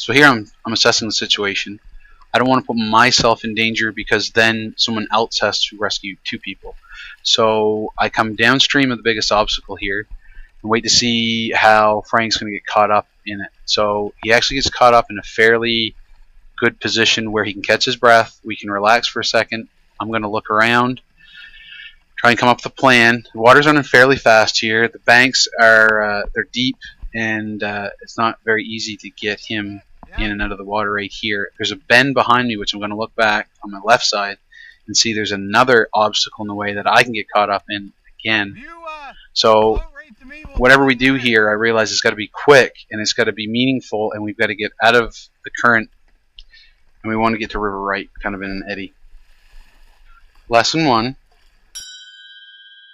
So here I'm assessing the situation. I don't want to put myself in danger because then someone else has to rescue two people. So I come downstream of the biggest obstacle here and wait to see how Frank's going to get caught up in it. So he actually gets caught up in a fairly good position where he can catch his breath. We can relax for a second. I'm going to look around, try and come up with a plan. The water's running fairly fast here. The banks are they're deep, and it's not very easy to get him in and out of the water right here. There's a bend behind me, which I'm going to look back on my left side and see there's another obstacle in the way that I can get caught up in again. So whatever we do here, I realize it's got to be quick and it's got to be meaningful, and we've got to get out of the current, and we want to get to river right, kind of in an eddy. Lesson 1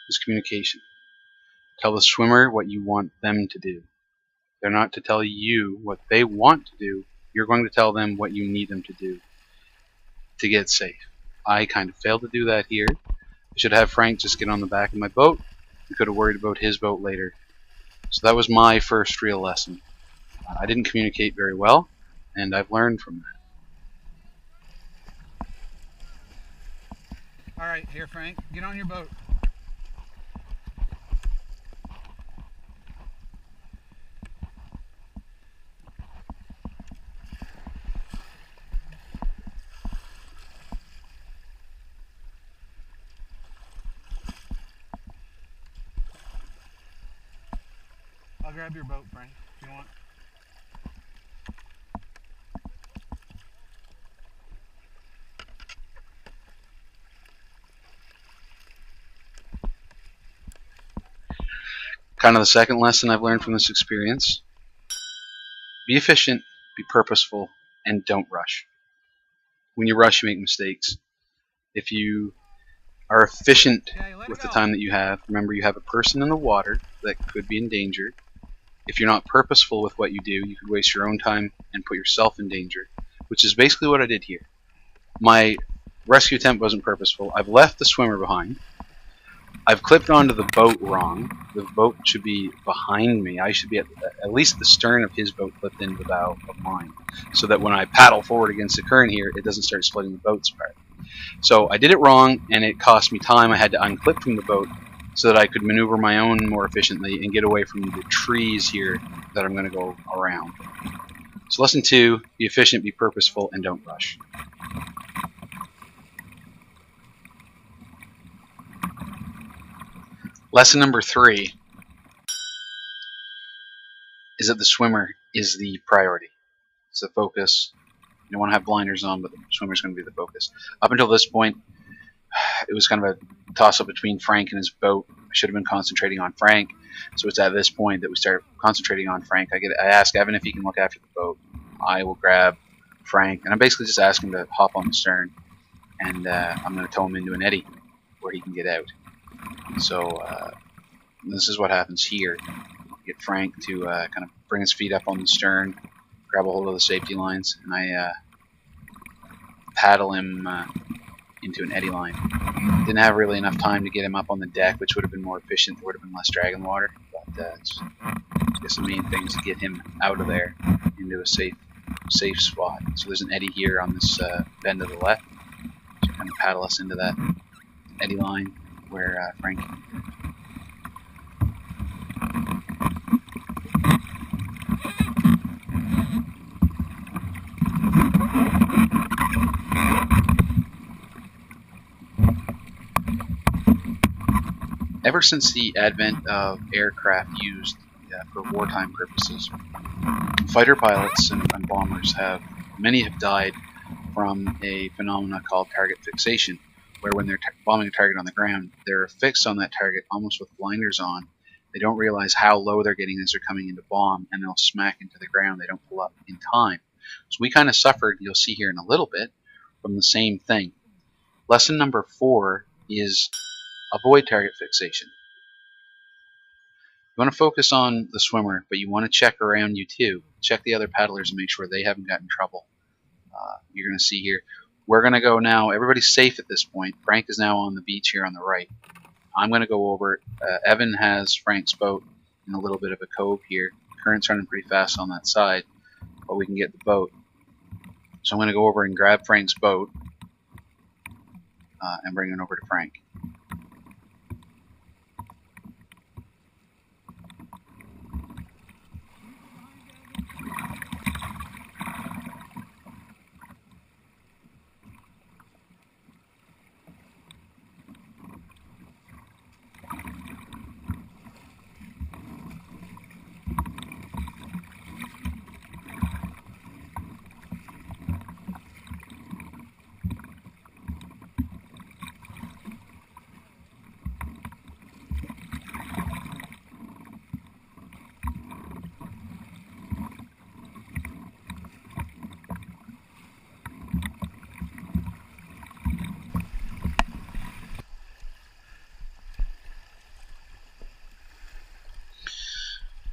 is communication. Tell the swimmer what you want them to do. They're not to tell you what they want to do. You're going to tell them what you need them to do to get safe. I kind of failed to do that here. I should have Frank just get on the back of my boat. We could have worried about his boat later. So that was my first real lesson. I didn't communicate very well, and I've learned from that. Alright, here Frank, get on your boat. I'll grab your boat, Frank, if you want. Kind of the second lesson I've learned from this experience. Be efficient, be purposeful, and don't rush. When you rush, you make mistakes. If you are efficient with the time that you have, remember you have a person in the water that could be in danger. If you're not purposeful with what you do, you could waste your own time and put yourself in danger, which is basically what I did here. My rescue attempt wasn't purposeful. I've left the swimmer behind. I've clipped onto the boat wrong. The boat should be behind me. I should be at least the stern of his boat clipped into the bow of mine, so that when I paddle forward against the current here, it doesn't start splitting the boats apart. So I did it wrong, and it cost me time. I had to unclip from the boat so that I could maneuver my own more efficiently and get away from the trees here that I'm going to go around. So lesson 2, be efficient, be purposeful, and don't rush. Lesson number 3 is that the swimmer is the priority. It's the focus. You don't want to have blinders on, but the swimmer's going to be the focus. Up until this point, it was kind of a toss-up between Frank and his boat. I should have been concentrating on Frank. So it's at this point that we start concentrating on Frank. I ask Evan if he can look after the boat. I will grab Frank, and I'm basically just asking him to hop on the stern, and I'm going to tow him into an eddy where he can get out. So this is what happens here. Get Frank to kind of bring his feet up on the stern, grab a hold of the safety lines, and I paddle him into an eddy line. Didn't have really enough time to get him up on the deck, which would have been more efficient. There would have been less drag in the water. But I guess the main thing is to get him out of there into a safe spot. So there's an eddy here on this bend to the left. So kind of paddle us into that eddy line where Frank. Ever since the advent of aircraft used for wartime purposes, fighter pilots and bombers many have died from a phenomenon called target fixation, where when they're bombing a target on the ground, they're fixed on that target almost with blinders on. They don't realize how low they're getting as they're coming into bomb, and they'll smack into the ground. They don't pull up in time. So we kind of suffered, you'll see here in a little bit, from the same thing. Lesson number 4 is avoid target fixation. You want to focus on the swimmer, but you want to check around you too. Check the other paddlers and make sure they haven't gotten in trouble. You're going to see here, we're going to go now, everybody's safe at this point. Frank is now on the beach here on the right. I'm going to go over, Evan has Frank's boat in a little bit of a cove here. Current's running pretty fast on that side. but we can get the boat. So I'm going to go over and grab Frank's boat and bring it over to Frank.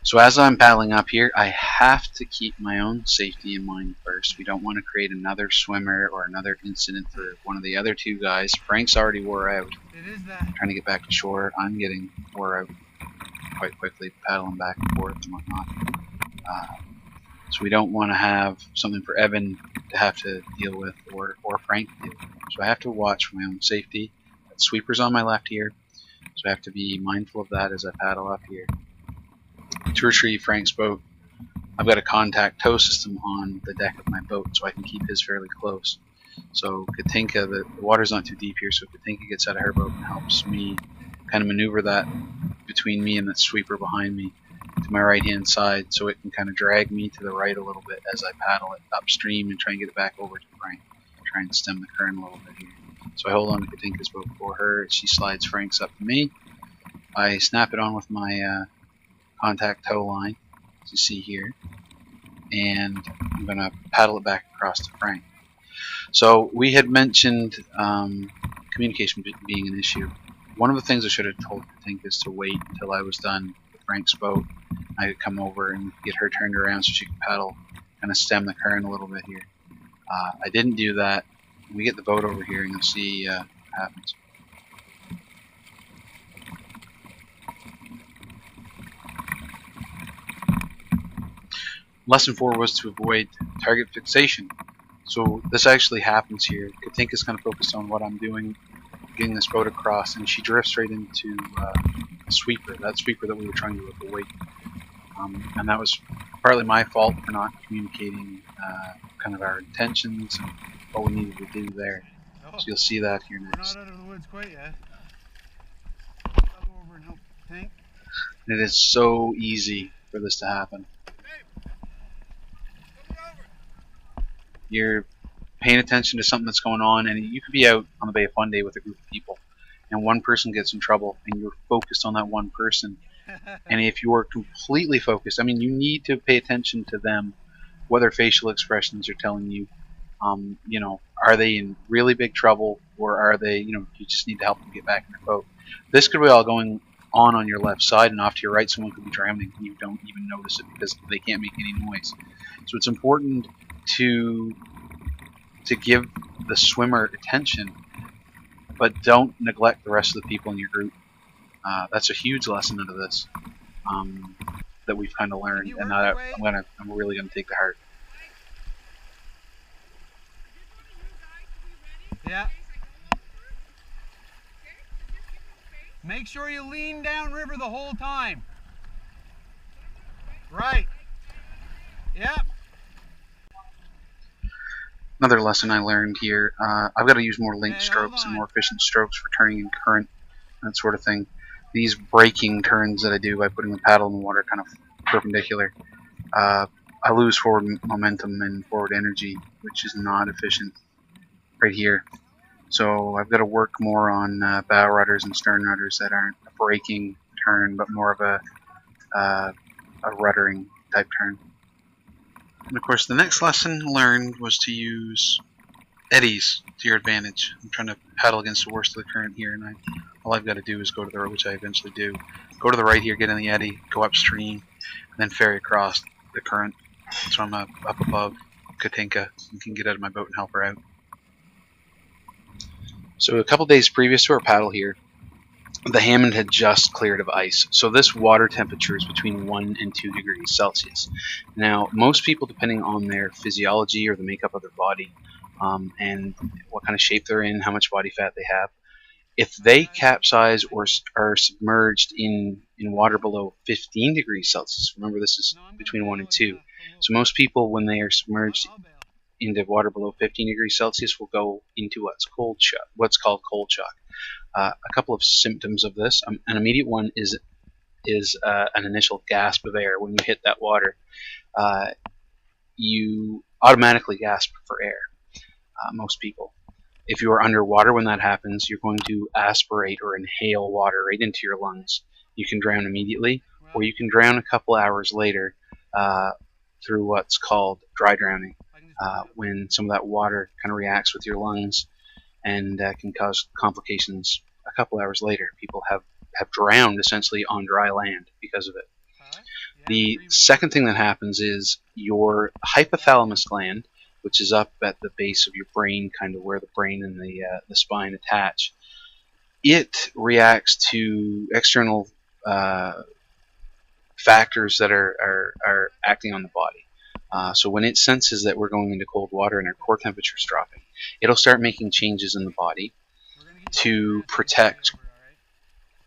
So as I'm paddling up here, I have to keep my own safety in mind first. We don't want to create another swimmer or another incident for one of the other two guys. Frank's already wore out. It is that. Trying to get back to shore. I'm getting wore out quite quickly, paddling back and forth and whatnot. So we don't want to have something for Evan to have to deal with or Frank to deal with. So I have to watch for my own safety. That sweeper's on my left here, so I have to be mindful of that as I paddle up here. To retrieve Frank's boat, I've got a contact tow system on the deck of my boat, so I can keep his fairly close. So Katinka, the water's not too deep here, so Katinka gets out of her boat and helps me kind of maneuver that between me and that sweeper behind me to my right hand side, so it can kind of drag me to the right a little bit as I paddle it upstream and try and get it back over to Frank, try and stem the current a little bit here. So I hold on to Katinka's boat for her, she slides Frank's up to me. I snap it on with my contact tow line, as you see here, and I'm going to paddle it back across to Frank. So we had mentioned communication being an issue. One of the things I should have told Katinka is to wait until I was done with Frank's boat. I could come over and get her turned around so she could paddle, kind of stem the current a little bit here. I didn't do that. When we get the boat over here and you'll see what happens. Lesson 4 was to avoid target fixation. So this actually happens here. Katinka's kind of focused on what I'm doing, getting this boat across, and she drifts right into a sweeper, that sweeper that we were trying to avoid. And that was partly my fault for not communicating kind of our intentions and what we needed to do there. So you'll see that here next. We're not out of the woods quite yet. I'll go over and help Tank. It is so easy for this to happen. You're paying attention to something that's going on, and you could be out on the Bay of Fundy with a group of people, and one person gets in trouble, and you're focused on that one person. And if you are completely focused, I mean, you need to pay attention to them, what their facial expressions are telling you. You know, are they in really big trouble, or are they, you know, you just need to help them get back in their boat. This could be all going on your left side, and off to your right, someone could be drowning, and you don't even notice it because they can't make any noise. So it's important to give the swimmer attention, but don't neglect the rest of the people in your group. That's a huge lesson out of this that we've kind of learned, and I'm really gonna take to heart. Yeah. Make sure you lean down river the whole time. Right. Yep. Another lesson I learned here, I've got to use more link strokes and more efficient strokes for turning in current, that sort of thing. These braking turns that I do by putting the paddle in the water kind of perpendicular, I lose forward momentum and forward energy, which is not efficient right here. So I've got to work more on bow rudders and stern rudders that aren't a braking turn, but more of a ruddering type turn. And of course, the next lesson learned was to use eddies to your advantage. I'm trying to paddle against the worst of the current here, and all I've got to do is go to the right, which I eventually do. Go to the right here, get in the eddy, go upstream, and then ferry across the current. So I'm up above Katinka and can get out of my boat and help her out. So a couple days previous to our paddle here, the Hammond had just cleared of ice. So this water temperature is between 1 and 2 degrees Celsius. Now, most people, depending on their physiology or the makeup of their body, and what kind of shape they're in, how much body fat they have, if they capsize or are submerged in water below 15 degrees Celsius, remember this is between 1 and 2. So most people, when they are submerged into water below 15 degrees Celsius, will go into what's called cold shock. A couple of symptoms of this. An immediate one is an initial gasp of air. When you hit that water, you automatically gasp for air. Most people. If you are underwater when that happens, you're going to aspirate or inhale water right into your lungs. You can drown immediately, or you can drown a couple hours later through what's called dry drowning, when some of that water kind of reacts with your lungs and can cause complications a couple hours later. People have drowned essentially on dry land because of it. The second thing that happens is your hypothalamus gland, which is up at the base of your brain, kind of where the brain and the spine attach, it reacts to external factors that are acting on the body. So when it senses that we're going into cold water and our core temperature is dropping, it'll start making changes in the body to protect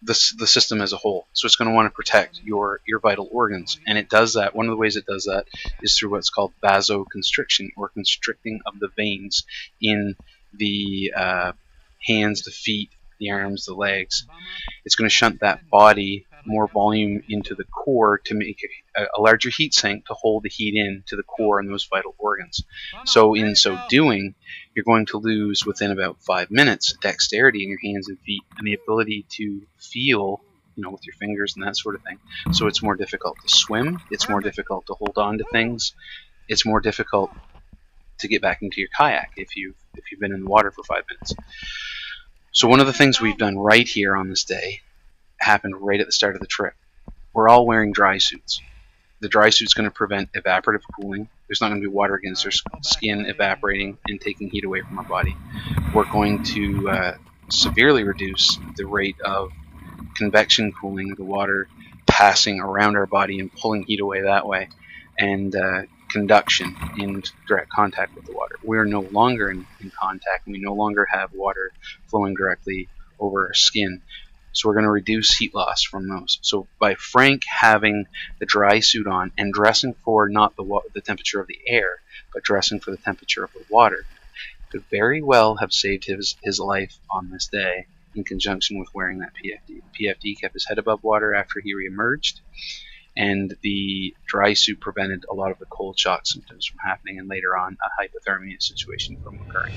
the system as a whole. So it's going to want to protect your vital organs, and it does that. One of the ways it does that is through what's called vasoconstriction, or constricting of the veins in the hands, the feet, the arms, the legs. It's going to shunt that body more volume into the core to make a larger heat sink to hold the heat in to the core and those vital organs. So in so doing, you're going to lose within about 5 minutes dexterity in your hands and feet and the ability to feel, with your fingers and that sort of thing. So it's more difficult to swim. It's more difficult to hold on to things. It's more difficult to get back into your kayak if you've been in the water for 5 minutes. So one of the things we've done right here on this day happened right at the start of the trip. We're all wearing dry suits. The dry suit's going to prevent evaporative cooling. There's not going to be water against our skin evaporating and taking heat away from our body. We're going to severely reduce the rate of convection cooling, the water passing around our body and pulling heat away that way, and conduction in direct contact with the water. We're no longer in contact, and we no longer have water flowing directly over our skin. So we're going to reduce heat loss from those. So by Frank having the dry suit on and dressing for not the temperature of the air, but dressing for the temperature of the water, could very well have saved his life on this day in conjunction with wearing that PFD. The PFD kept his head above water after he reemerged, and the dry suit prevented a lot of the cold shock symptoms from happening and later on a hypothermia situation from occurring.